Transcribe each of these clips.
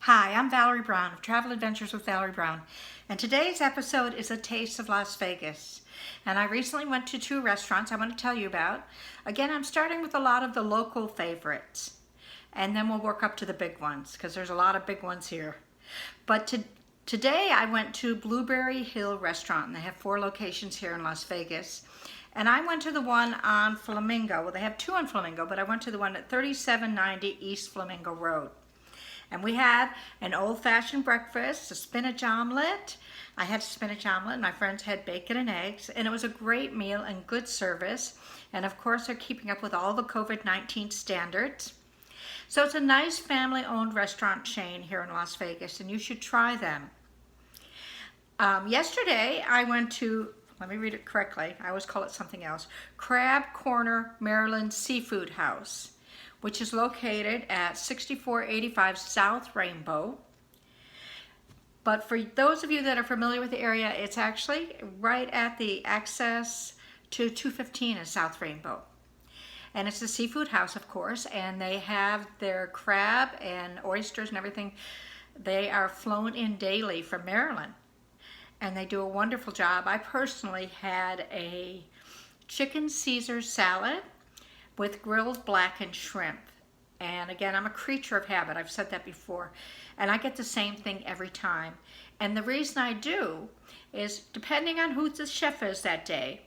Hi, I'm Valerie Brown of Travel Adventures with Valerie Brown, and today's episode is a taste of Las Vegas. And I recently went to two restaurants I want to tell you about. Again, I'm starting with a lot of the local favorites, and then we'll work up to the big ones because there's a lot of big ones here. But today I went to Blueberry Hill Restaurant, and they have 4 locations here in Las Vegas. And I went to the one on Flamingo. Well, they have 2 on Flamingo, but I went to the one at 3790 East Flamingo Road. And we had an old-fashioned breakfast, a spinach omelet. I had a spinach omelet, and my friends had bacon and eggs, and it was a great meal and good service. And of course, they're keeping up with all the COVID-19 standards. So it's a nice family-owned restaurant chain here in Las Vegas, and you should try them. Yesterday, I went to, let me read it correctly, I always call it something else, Crab Corner Maryland Seafood House, which is located at 6485 South Rainbow. But for those of you that are familiar with the area, it's actually right at the access to 215 in South Rainbow. And it's a seafood house, of course, and they have their crab and oysters and everything. They are flown in daily from Maryland, and they do a wonderful job. I personally had a chicken Caesar salad with grilled blackened shrimp. And again, I'm a creature of habit. I've said that before. And I get the same thing every time. And the reason I do is, depending on who the chef is that day,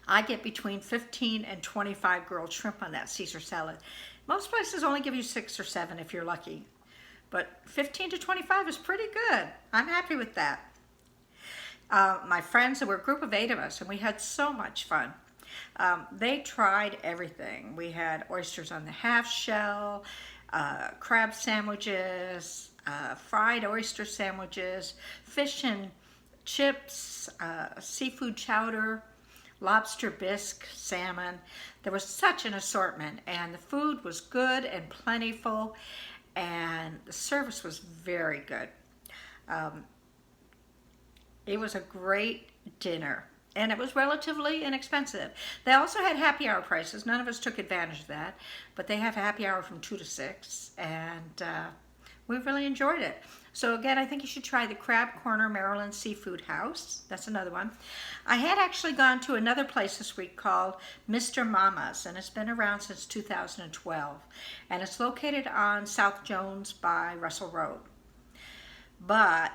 I get between 15 and 25 grilled shrimp on that Caesar salad. Most places only give you 6 or 7 if you're lucky. But 15 to 25 is pretty good. I'm happy with that. My friends, there were a group of 8 of us, and we had so much fun. They tried everything. We had oysters on the half shell, crab sandwiches, fried oyster sandwiches, fish and chips, seafood chowder, lobster bisque, salmon. There was such an assortment, and the food was good and plentiful, and the service was very good. It was a great dinner. And it was relatively inexpensive. They also had happy hour prices. None of us took advantage of that, but they have a happy hour from 2 to 6, and we really enjoyed it. So again, I think you should try the Crab Corner Maryland Seafood House. That's another one. I had actually gone to another place this week called Mr. Mama's, and it's been around since 2012. And it's located on South Jones by Russell Road. But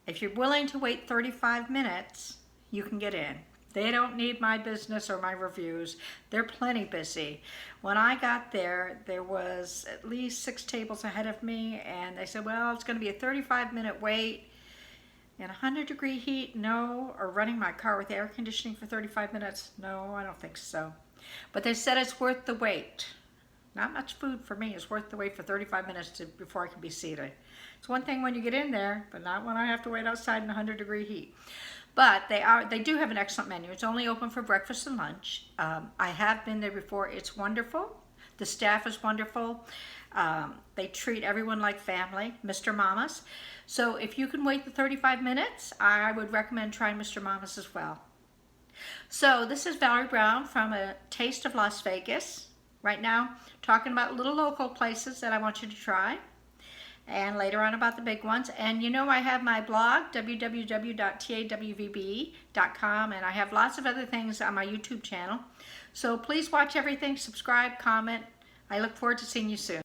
if you're willing to wait 35 minutes, you can get in. They don't need my business or my reviews. They're plenty busy. When I got there, there was at least 6 tables ahead of me, and they said, well, it's going to be a 35-minute wait in 100-degree heat. No. Or running my car with air conditioning for 35 minutes. No, I don't think so. But they said it's worth the wait. Not much food for me. It's worth the wait for 35 minutes before I can be seated. It's one thing when you get in there, but not when I have to wait outside in 100-degree heat. But they do have an excellent menu. It's only open for breakfast and lunch. I have been there before. It's wonderful. The staff is wonderful. They treat everyone like family, Mr. Mama's. So if you can wait the 35 minutes, I would recommend trying Mr. Mama's as well. So this is Valerie Brown from A Taste of Las Vegas. Right now, talking about little local places that I want you to try, and later on about the big ones. And you know, I have my blog, www.tawvbe.com, and I have lots of other things on my YouTube channel. So please watch everything, subscribe, comment. I look forward to seeing you soon.